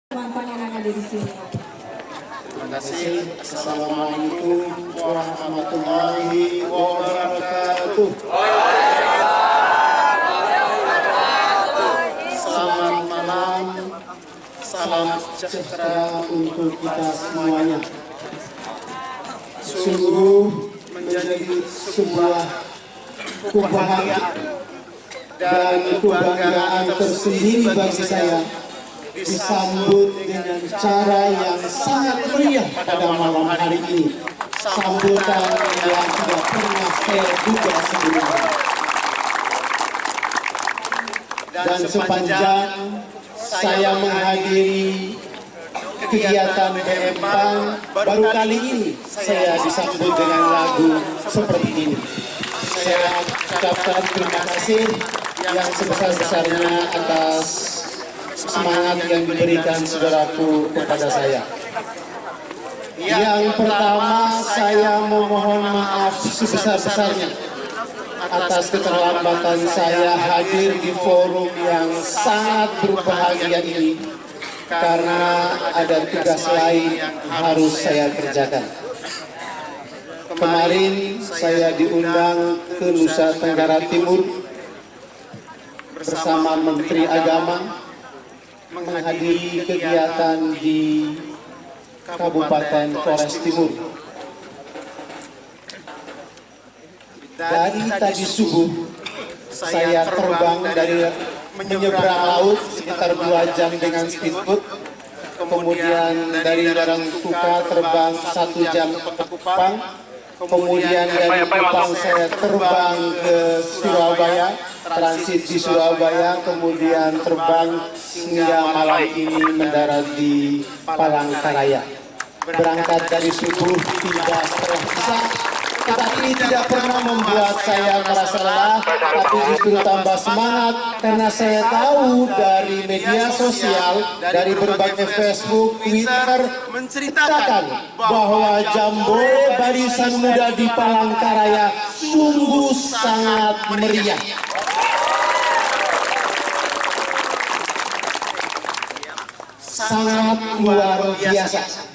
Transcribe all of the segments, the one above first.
Teman-teman yang ada di sini. Terima kasih. Assalamualaikum warahmatullahi wabarakatuh. Selamat malam. Salam sejahtera untuk kita semuanya. Sungguh menjadi sebuah kebahagiaan dan kebanggaan tersendiri bagi saya disambut dengan cara yang sangat meriah pada malam hari ini. Sambutan yang tidak pernah saya duga sebelumnya. Dan sepanjang saya menghadiri kegiatan BM Bank, baru kali ini saya disambut dengan lagu seperti ini. Saya ucapkan terima kasih yang sebesar-besarnya atas semangat yang diberikan saudaraku kepada saya. Yang pertama, saya memohon maaf sebesar-besarnya atas keterlambatan saya hadir di forum yang sangat berbahagia ini karena ada tugas lain yang harus saya kerjakan. Kemarin saya diundang ke Nusa Tenggara Timur bersama Menteri Agama menghadiri kegiatan di Kabupaten Flores Timur. Dari tadi subuh saya terbang dari menyeberang laut sekitar 2 jam dengan speedboat, kemudian dari Darangtuka terbang 1 jam ke Kupang, kemudian dari Kupang saya terbang ke Surabaya, transit di Surabaya, kemudian terbang hingga malam ini mendarat di Palangkaraya. Berangkat dari subuh 3:30, tetapi tidak pernah membuat saya merasa lelah, tapi justru tambah semangat karena saya tahu dari media sosial, dari berbagai Facebook, Twitter, menceritakan bahwa Jambore Barisan Muda di Palangkaraya sungguh sangat meriah. Sangat luar biasa.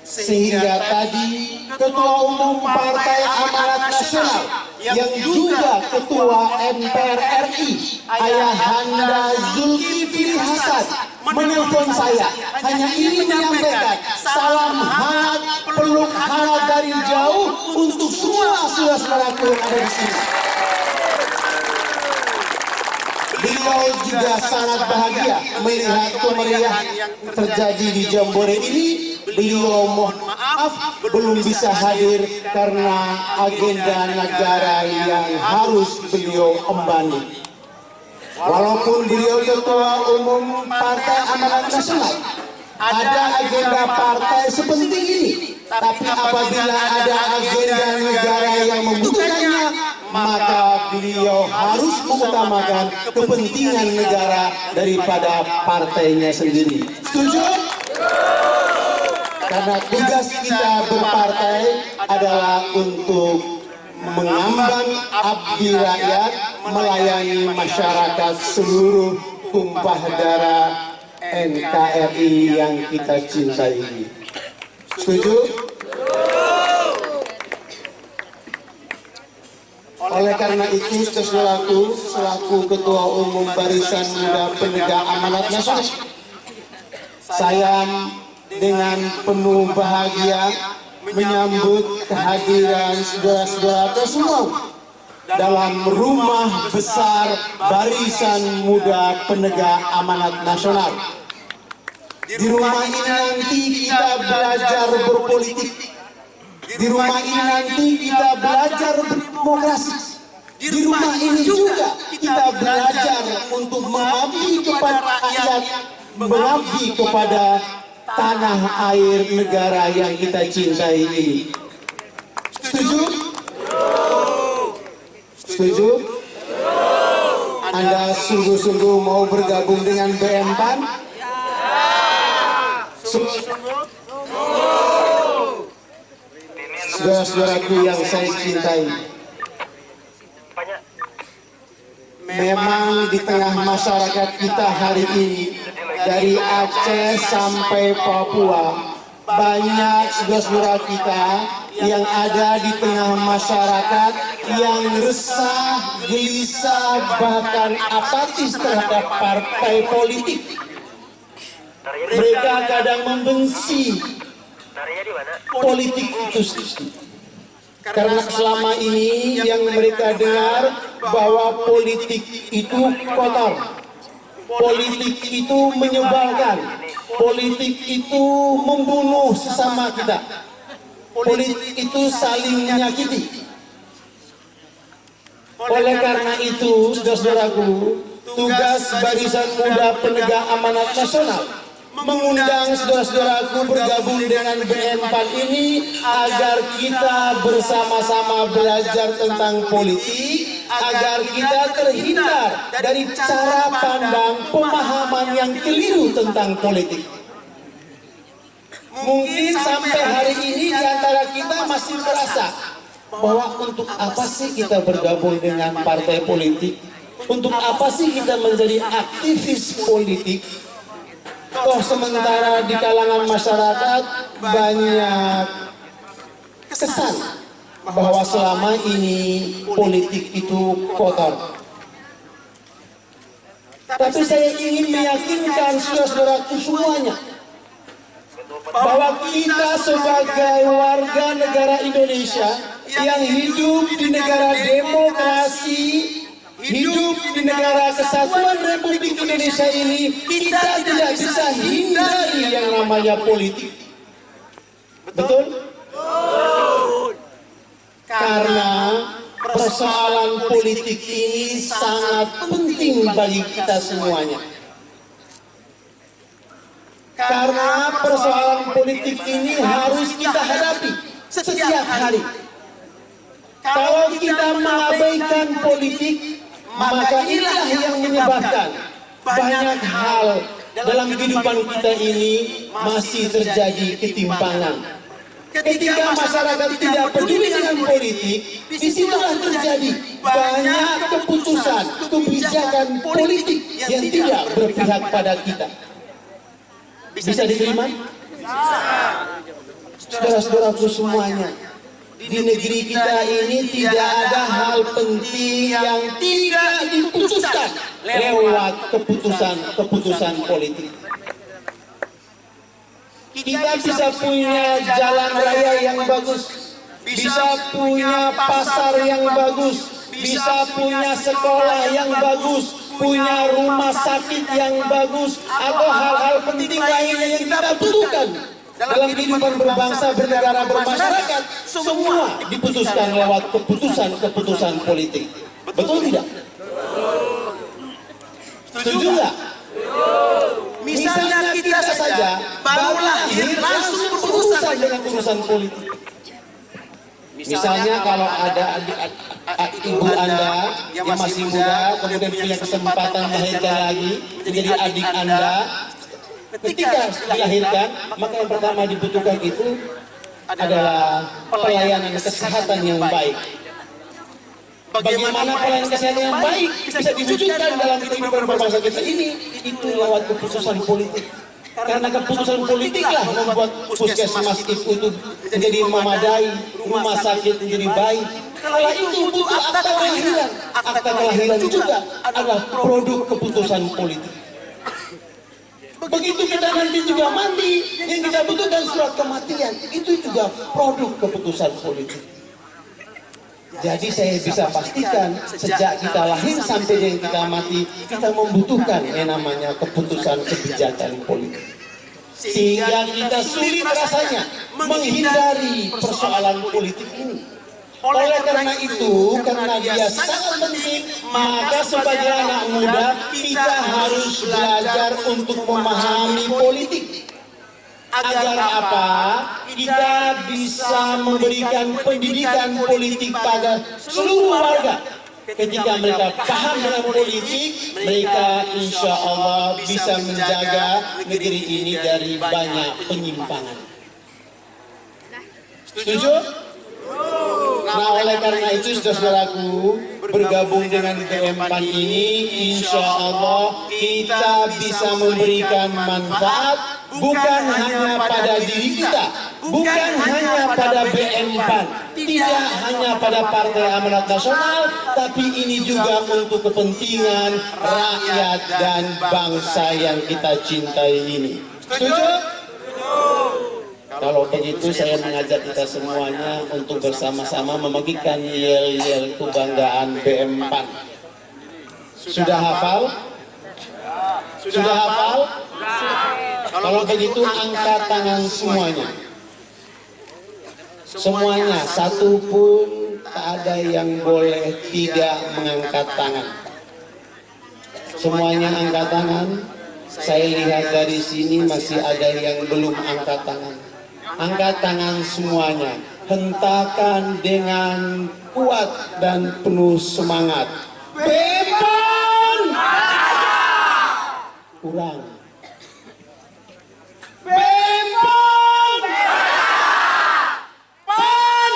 Sehingga tadi Ketua Umum Partai Amanat Nasional yang juga Ketua MPR RI Ayahanda Zulkifli Hasan menelpon saya, hanya ingin menyampaikan salam hangat, peluk hangat dari jauh untuk semua saudara-saudaraku yang ada di sini. Beliau juga sangat bahagia melihat kemeriahan yang terjadi di Jambore ini. Beliau mohon maaf belum bisa hadir karena agenda negara yang harus beliau embani. Walaupun beliau Ketua Umum Partai Amanat Nasional, ada agenda partai sepenting ini, tapi apabila ada agenda negara yang membutuhkannya, maka beliau harus mengutamakan kepentingan negara daripada partainya sendiri. Setuju? Karena tugas kita berpartai adalah untuk mengemban abdi rakyat, melayani masyarakat seluruh tumpah darah NKRI yang kita cintai ini. Setuju? Oleh karena itu, selaku Ketua Umum Barisan Muda Penegak Amanat Nasional, saya dengan penuh bahagia menyambut kehadiran saudara-saudara semua dalam rumah besar Barisan Muda Penegak Amanat Nasional. Di rumah ini nanti kita belajar berpolitik. Di rumah ini nanti kita belajar berdemokrasi. Di rumah ini juga kita belajar untuk mengabdi kepada rakyat, mengabdi kepada tanah air negara yang kita cintai ini. Setuju? Setuju? Anda sungguh-sungguh mau bergabung dengan BM Ban? Saudara-saudaraku yang saya cintai, memang di tengah masyarakat kita hari ini dari Aceh sampai Papua, banyak saudara-saudara kita yang ada di tengah masyarakat yang resah, gelisah, bahkan apatis terhadap partai politik. Mereka kadang membenci politik itu sendiri. Karena selama ini yang mereka dengar bahwa politik itu kotor, politik itu menyebalkan, politik itu membunuh sesama kita, politik itu saling menyakiti. Oleh karena itu, saudara-saudaraku, tugas Barisan Muda Penegak Amanat Nasional mengundang saudara-saudaraku bergabung dengan BN4 ini agar kita bersama-sama belajar tentang politik, agar kita terhindar dari cara pandang pemahaman yang keliru tentang politik. Mungkin sampai hari ini di antara kita masih merasa bahwa untuk apa sih kita bergabung dengan partai politik? Untuk apa sih kita menjadi aktivis politik? Toh sementara di kalangan masyarakat banyak kesan bahwa selama ini politik itu kotor. Tapi saya ingin meyakinkan saudara-saudaraku semuanya bahwa kita sebagai warga negara Indonesia yang hidup di negara demokrasi, hidup di negara kesatuan Republik Indonesia ini, kita tidak bisa hindari yang namanya politik. Betul? Karena persoalan politik ini sangat penting bagi kita semuanya. Karena persoalan politik ini harus kita hadapi setiap hari. Kalau kita mengabaikan politik, maka inilah yang menyebabkan banyak hal dalam kehidupan kita ini masih terjadi ketimpangan. Ketika masyarakat tidak peduli dengan politik, disitulah terjadi banyak keputusan, kebijakan politik yang tidak berpihak pada kita. Bisa diterima? Saudara-saudaraku semuanya, di negeri kita ini tidak ada hal penting yang tidak diputuskan lewat keputusan politik. Kita bisa punya jalan raya yang bagus, bisa punya pasar yang bagus, bisa punya sekolah yang bagus, punya rumah sakit yang bagus, atau hal-hal penting lainnya yang kita butuhkan dalam kehidupan berbangsa, bernegara, bermasyarakat, semua diputuskan lewat keputusan politik. Betul tidak? Setuju nggak? Misalnya kita saja baru lahir langsung berurusan dengan urusan politik. Misalnya kalau ada ibu Anda yang masih muda, kemudian punya kesempatan melahirkan lagi menjadi adik Anda, ketika dilahirkan, maka yang pertama dibutuhkan itu adalah pelayanan kesehatan yang baik. Bagaimana pelayanan kesehatan yang baik bisa diwujudkan dalam kehidupan berbangsa kita ini? Itu lewat keputusan politik. Karena keputusan politiklah membuat puskesmas itu menjadi memadai, rumah sakit menjadi baik. Setelah itu butuh akta kelahiran. Akta kelahiran juga adalah produk keputusan politik. Begitu kita nanti juga mati, yang kita butuhkan surat kematian, itu juga produk keputusan politik. Jadi saya bisa pastikan sejak kita lahir sampai dengan kita mati, kita membutuhkan yang namanya keputusan kebijakan politik. Sehingga kita sulit rasanya menghindari persoalan politik ini. Oleh karena itu, karena dia sangat penting, maka sebagai anak muda kita harus belajar untuk memahami politik. Agar apa? Kita bisa memberikan pendidikan politik pada seluruh warga. Ketika mereka paham dengan politik, mereka insya Allah bisa menjaga negeri ini dari banyak penyimpangan. Setuju? Nah, oleh karena itu saudaraku, bergabung dengan BM-PAN ini, insya Allah kita bisa memberikan manfaat bukan hanya pada diri kita, bukan hanya pada BM-PAN, tidak hanya pada Partai Amanat Nasional, tapi ini juga untuk kepentingan rakyat dan bangsa yang kita cintai ini. Setuju? Kalau begitu saya mengajak kita semuanya untuk bersama-sama membagikan yel-yel kebanggaan BM-PAN. Sudah hafal? Sudah hafal? Kalau begitu angkat tangan semuanya. Semuanya, satu pun tak ada yang boleh tidak mengangkat tangan. Semuanya angkat tangan. Saya lihat dari sini masih ada yang belum angkat tangan. Angkat tangan semuanya, hentakan dengan kuat dan penuh semangat. BM-PAN! Kurang. BM-PAN! PAN!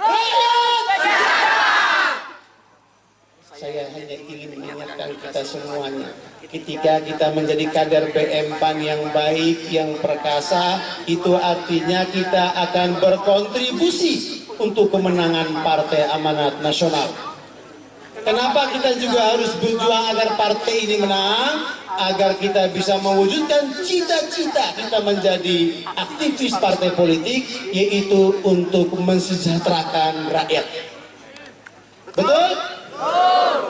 Rakyat! Saya hanya ingin mengingatkan kita semuanya, ketika kita menjadi kader BM-PAN yang baik, yang perkasa, itu artinya kita akan berkontribusi untuk kemenangan Partai Amanat Nasional. Kenapa kita juga harus berjuang agar partai ini menang? Agar kita bisa mewujudkan cita-cita kita menjadi aktivis partai politik, yaitu untuk mensejahterakan rakyat. Betul?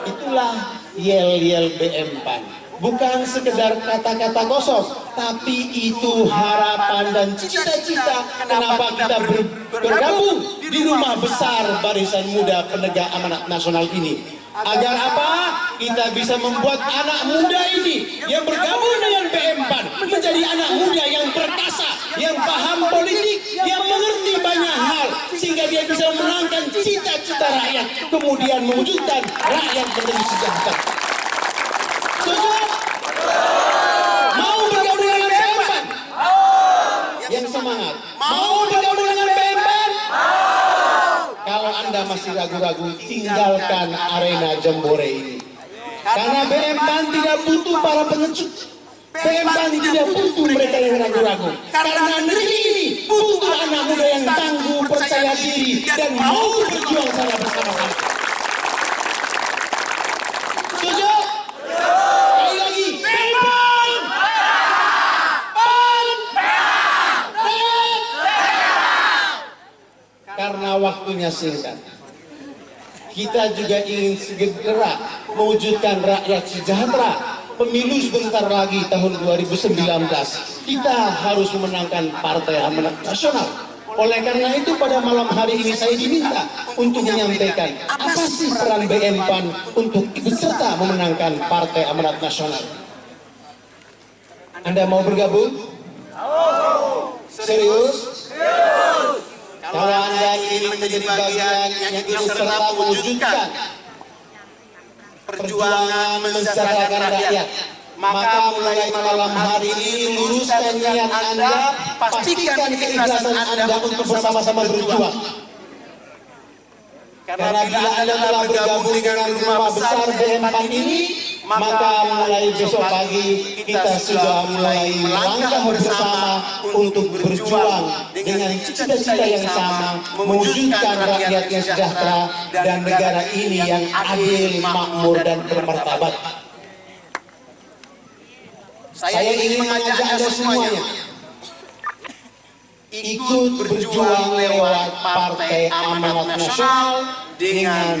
Itulah yel-yel BM-PAN. Bukan sekedar kata-kata kosong, tapi itu harapan dan cita-cita kenapa kita bergabung di rumah besar Barisan Muda Penegak Amanat Nasional ini. Agar apa? Kita bisa membuat anak muda ini yang bergabung dengan BM-PAN menjadi anak muda yang perkasa, yang paham politik, yang mengerti banyak hal, sehingga dia bisa memenangkan cita-cita rakyat, kemudian mewujudkan rakyat menjadi sejahtera. Setuju? Mau bergabung dengan BM-PAN? Yang semangat. Mau bergabung dengan BM-PAN? Kalau Anda masih ragu-ragu, tinggalkan arena jembore ini. Karena BM-PAN tidak butuh para pengecut. BM-PAN tidak butuh mereka yang ragu-ragu. Karena negeri ini butuh anak muda yang tangguh, percaya diri, dan mau berjuang secara bersama-sama. Setuju? Sekali lagi, BM-PAN! PAN! Karena waktunya singkat, kita juga ingin segera mewujudkan rakyat sejahtera. Pemilu sebentar lagi tahun 2019, kita harus memenangkan Partai Amanat Nasional. Oleh karena itu pada malam hari ini saya diminta untuk menyampaikan apa sih peran BM-PAN untuk ikut serta memenangkan Partai Amanat Nasional. Anda mau bergabung? Serius? Kalau Anda ingin menjadi bagian yang ikut serta mewujudkan perjuangan mensejahterakan rakyat, maka mulai malam hari ini luruskan niat Anda, pastikan keikhlasan Anda untuk bersama-sama berjuang. Karena bila Anda telah bergabung dengan rumah besar BM-PAN ini, maka mulai besok pagi kita sudah mulai melangkah bersama untuk berjuang dengan cita-cita yang sama, mewujudkan rakyat yang sejahtera dan negara ini yang adil, makmur, dan bermartabat. Saya ingin mengajak Anda semuanya ikut berjuang lewat Partai Amanat Nasional dengan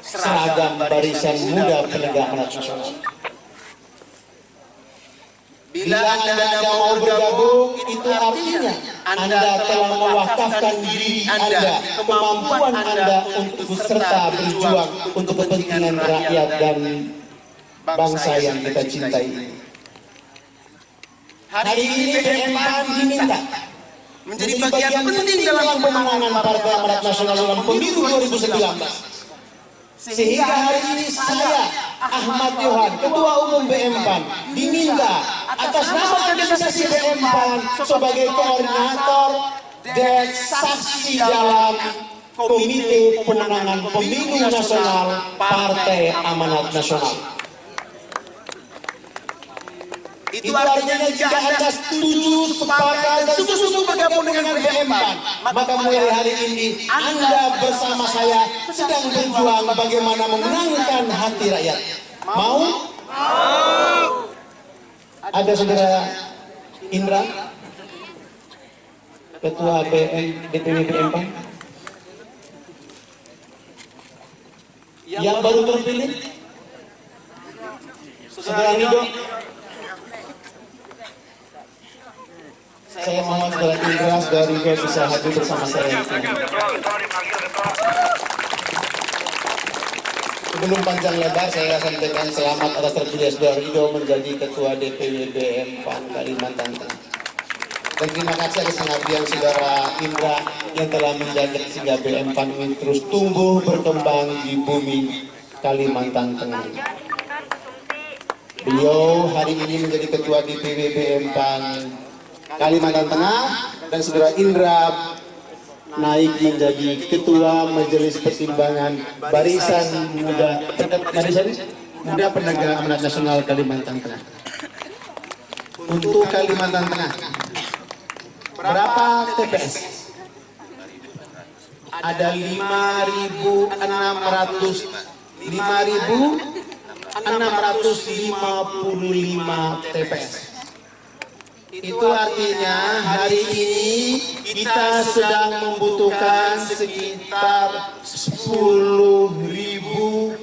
seragam Barisan Muda Penegak Amanat Nasional. Bila Anda mau bergabung, itu artinya Anda telah mewakafkan diri Anda, kemampuan Anda untuk beserta berjuang untuk kepentingan rakyat dan bangsa yang kita cintai ini. Hari ini BM-PAN diminta menjadi bagian penting dalam pemenangan Partai Amanat Nasional dalam pemilu 2019. Sehingga hari ini saya, Ahmad Yohan, Ketua Umum BM-PAN, diminta atas nama organisasi BM-PAN sebagai koordinator dan saksi dalam Komite Pemenangan Pemilu Nasional Partai Amanat Nasional. Itu artinya jika Anda setuju, sepakat, dan sungguh-sungguh bergabung dengan BBM PAN, maka mulai hari ini Anda bersama saya sedang berjuang bagaimana memenangkan hati rakyat. Mau? Mau. Ada saudara Indra, Ketua DPW BBM PAN, yang baru terpilih. Saudara Rido. Saya mohon saudara Indra, saudara Rido bisa hadir bersama saya. Sebelum panjang lebar, saya sampaikan selamat atas terpilih saudara Rido menjadi Ketua DPW BBM PAN Kalimantan Tengah. Dan terima kasih atas pengabdian saudara Indra yang telah menjaga sehingga BBM PAN ini terus tumbuh berkembang di bumi Kalimantan Tengah. Beliau hari ini menjadi Ketua DPW BBM PAN Kalimantan Tengah, dan saudara Indra naik menjadi Ketua Majelis Pertimbangan Barisan Muda Penegak Amanat Nasional Kalimantan Tengah. Untuk Kalimantan Tengah, berapa TPS? Ada 5.655 TPS. Itu artinya hari ini kita sedang membutuhkan sekitar 10.000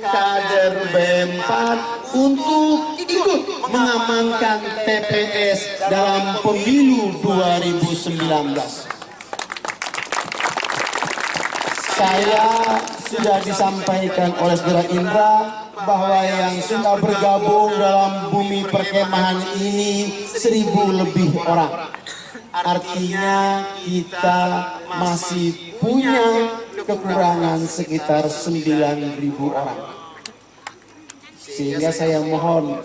kader BBM PAN untuk ikut mengamankan TPS dalam pemilu 2019. Saya sudah disampaikan oleh saudara Indra bahwa yang sudah bergabung dalam bumi perkemahan ini 1.000 lebih orang. Artinya kita masih punya kekurangan sekitar 9.000 orang. Sehingga saya mohon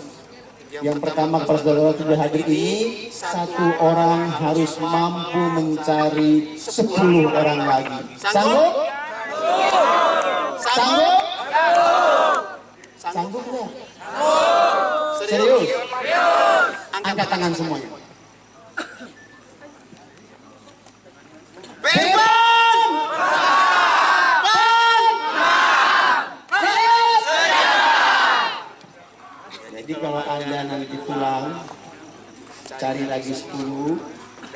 yang pertama kepada saudara sudah hadir ini, satu orang harus mampu mencari 10 orang lagi. Sanggup? Sanggup? Sanggup nggak? Serius? Angkat tangan semuanya. BBM! Jadi kalau Anda nanti pulang, cari lagi 10,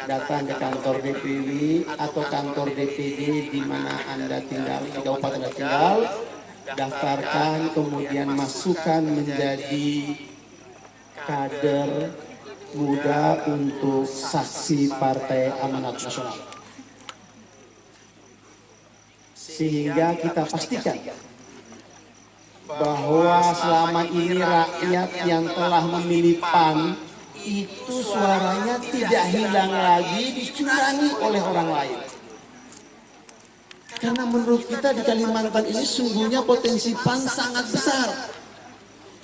datang ke kantor DPW atau kantor DPD di mana Anda tinggal, di kabupaten Anda tinggal, daftarkan, kemudian masukkan menjadi kader muda untuk saksi Partai Amanat Nasional. Sehingga kita pastikan bahwa selama ini rakyat yang telah memilih PAN itu suaranya tidak hilang lagi dicurangi oleh orang lain. Karena menurut kita di Kalimantan ini sungguhnya potensi PAN sangat besar.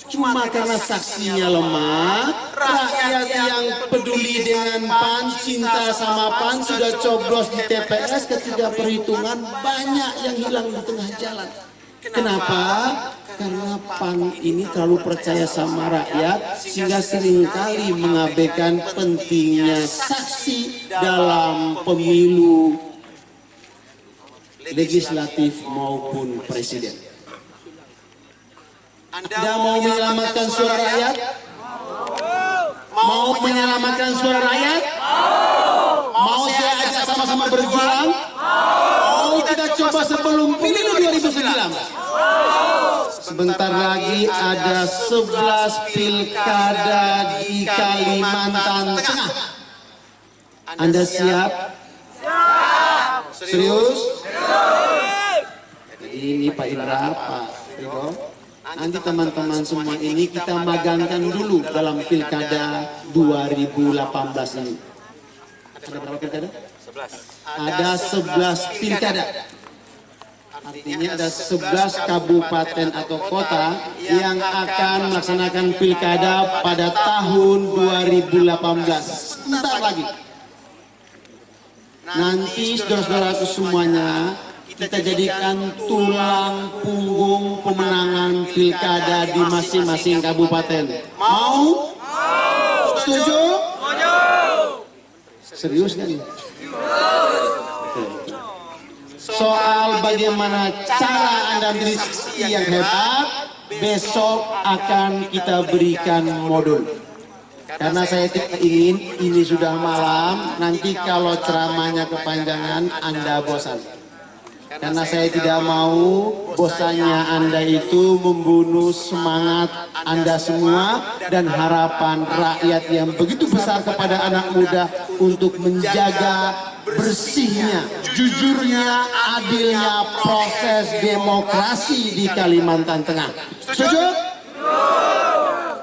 Cuma karena saksinya lemah, rakyat yang peduli dengan PAN, cinta sama PAN sudah coblos di TPS, ketika perhitungan banyak yang hilang di tengah jalan. Kenapa? Karena PAN ini terlalu percaya sama rakyat sehingga seringkali mengabaikan pentingnya saksi dalam pemilu legislatif maupun presiden. Anda mau menyelamatkan suara rakyat? Mau menyelamatkan suara rakyat? Mau saya ajak sama-sama berjuang? Mau kita coba sebelum pemilu 2019? Sebentar lagi ada 11 pilkada di Kalimantan Tengah. Anda siap? Serius? Jadi ini Pak Indra, Pak Rido, nanti teman-teman semua ini kita magangkan dulu dalam pilkada 2018 ini. Ada berapa pilkada? 11. Ada 11 pilkada. Artinya ada 11 kabupaten atau kota yang akan melaksanakan pilkada pada tahun 2018. Sebentar lagi. Nanti saudara-saudara semuanya, kita jadikan tulang punggung pemenangan pilkada di masing-masing kabupaten. Mau? Setuju? Serius kan? Soal bagaimana cara Anda menjadi saksi yang hebat, besok akan kita berikan modul. Karena saya tidak ingin ini sudah malam, nanti kalau ceramahnya kepanjangan Anda bosan. Karena saya tidak mau bosannya Anda itu membunuh semangat Anda semua dan harapan rakyat yang begitu besar kepada anak muda untuk menjaga bersihnya, jujurnya, adilnya proses demokrasi di Kalimantan Tengah. Setuju?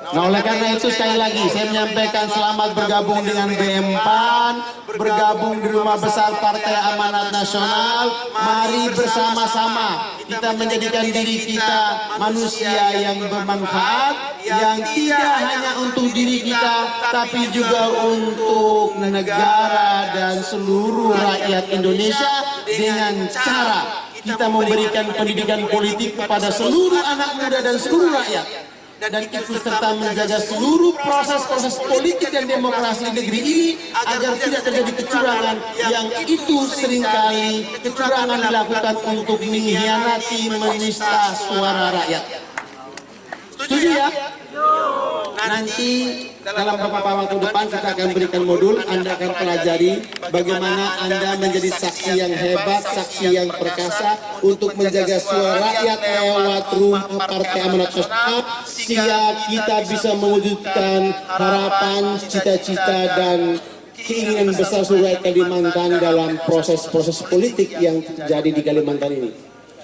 Nah, oleh karena itu sekali lagi saya menyampaikan selamat bergabung dengan BM-PAN, bergabung di Rumah Besar Partai Amanat Nasional. Mari bersama-sama kita menjadikan diri kita manusia yang bermanfaat, yang tidak hanya untuk diri kita, tapi juga untuk negara dan seluruh rakyat Indonesia dengan cara kita memberikan pendidikan politik kepada seluruh anak muda dan seluruh rakyat. Dan ikut serta menjaga seluruh proses-proses politik dan demokrasi negeri ini agar tidak terjadi kecurangan yang itu seringkali kecurangan dilakukan untuk mengkhianati menista suara rakyat. Setuju ya? Nanti dalam beberapa waktu depan kita akan berikan modul, Anda akan pelajari bagaimana Anda menjadi saksi yang hebat, saksi yang perkasa untuk menjaga suara rakyat lewat Rumah Partai Amanat Nasional, sehingga kita bisa mewujudkan harapan, cita-cita dan keinginan besar seluruh Kalimantan dalam proses-proses politik yang terjadi di Kalimantan ini.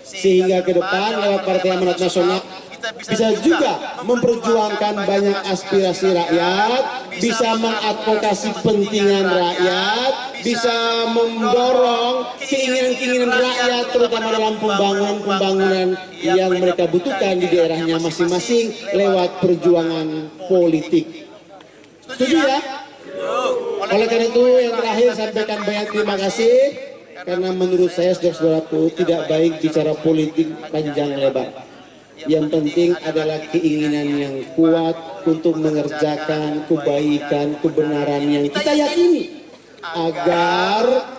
Sehingga ke depan lewat Partai Amanat Nasional bisa juga memperjuangkan banyak aspirasi rakyat, bisa mengadvokasi kepentingan rakyat, bisa mendorong keinginan-keinginan rakyat terutama dalam pembangunan yang mereka butuhkan di daerahnya masing-masing lewat perjuangan politik. Setuju ya? Oleh karena itu yang terakhir sampaikan banyak terima kasih, karena menurut saya saudara-saudaraku tidak baik bicara politik panjang lebar. Yang penting adalah keinginan yang kuat untuk mengerjakan kebaikan, kebenaran yang kita yakini agar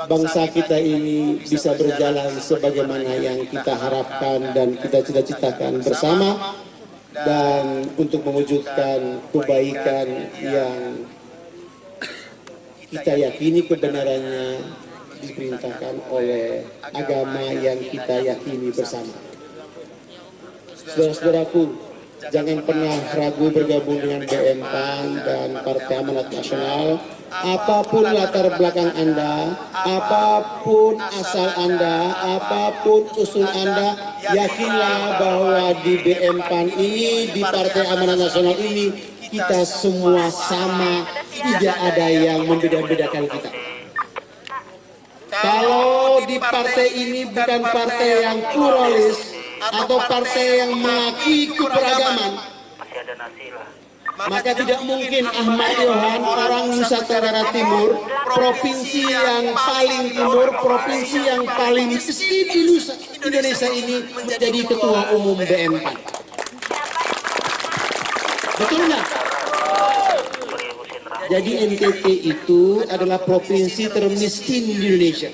bangsa kita ini bisa berjalan sebagaimana yang kita harapkan dan kita cita-citakan bersama, dan untuk mewujudkan kebaikan yang kita yakini kebenarannya diperintahkan oleh agama yang kita yakini bersama. Saudara-saudaraku, jangan pernah ragu bergabung dengan BM-PAN dan Partai Amanat Nasional. Apapun latar belakang Anda, apapun asal Anda, apapun usul Anda, yakinlah bahwa di BM-PAN ini, di Partai Amanat Nasional ini, kita semua sama, tidak ada yang membeda-bedakan kita. Kalau di partai ini bukan partai yang pluralis atau partai yang mengakui keberagaman, maka tidak mungkin Ahmad Yohan, orang Nusa Tenggara Timur, provinsi yang paling timur, provinsi yang paling miskin di Indonesia ini menjadi ketua umum BM-PAN. Betul nggak? Jadi NTT itu adalah provinsi termiskin di Indonesia.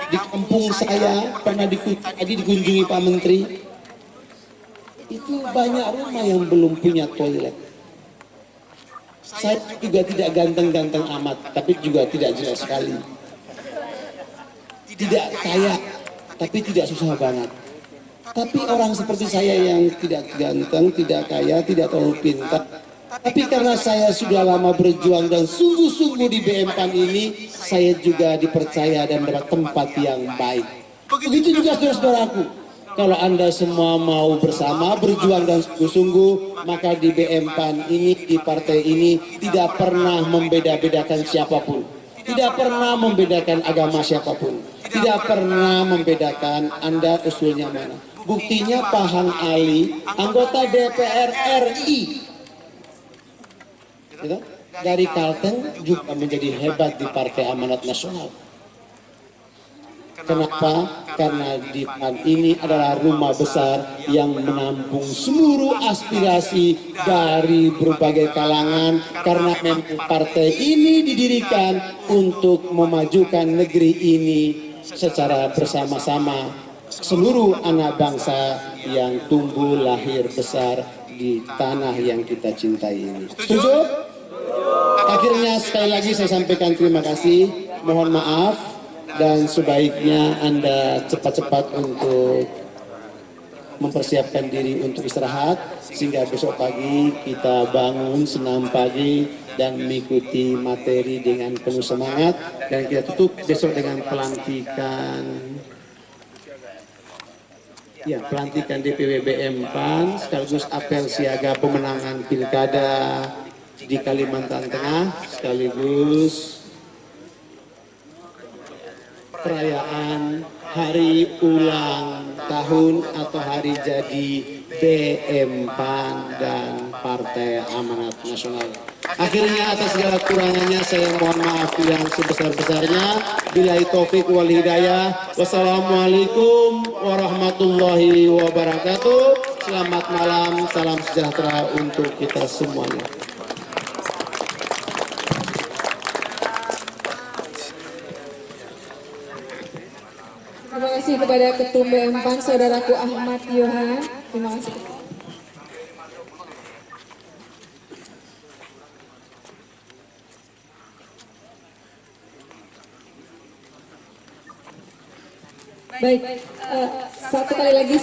Di kampung saya pernah dikunjungi Pak Menteri, itu banyak rumah yang belum punya toilet. Saya juga tidak ganteng-ganteng amat, tapi juga tidak jelek sekali. Tidak kaya, tapi tidak susah banget. Tapi orang seperti saya yang tidak ganteng, tidak kaya, tidak terlalu pintar, tapi karena saya sudah lama berjuang dan sungguh-sungguh di BM-PAN ini, saya juga dipercaya dan mendapat tempat yang baik. Begitu juga saudara-saudaraku, kalau Anda semua mau bersama berjuang dan sungguh-sungguh, maka di BM-PAN ini, di partai ini tidak pernah membeda-bedakan siapapun, tidak pernah membedakan agama siapapun, tidak pernah membedakan Anda usulnya mana. Buktinya Pak Hang Ali, anggota DPR RI, dari Kalteng juga menjadi hebat di Partai Amanat Nasional. Kenapa? Karena di PAN ini adalah rumah besar yang menampung seluruh aspirasi dari berbagai kalangan, karena memang partai ini didirikan untuk memajukan negeri ini secara bersama-sama seluruh anak bangsa yang tumbuh lahir besar di tanah yang kita cintai ini. Setuju? Akhirnya sekali lagi saya sampaikan terima kasih, mohon maaf, dan sebaiknya Anda cepat-cepat untuk mempersiapkan diri untuk istirahat, sehingga besok pagi kita bangun senam pagi dan mengikuti materi dengan penuh semangat, dan kita tutup besok dengan pelantikan DPW BM PAN sekaligus apel siaga pemenangan pilkada di Kalimantan Tengah, sekaligus perayaan hari ulang tahun atau hari jadi BM PAN dan Partai Amanat Nasional. Akhirnya atas segala kurangannya saya mohon maaf yang sebesar-besarnya. Billahi taufik wal hidayah. Wassalamualaikum warahmatullahi wabarakatuh. Selamat malam, salam sejahtera untuk kita semuanya. Terima kasih kepada Ketum BM PAN, Saudaraku Ahmad Yohan. Terima kasih. Baik, satu kali lagi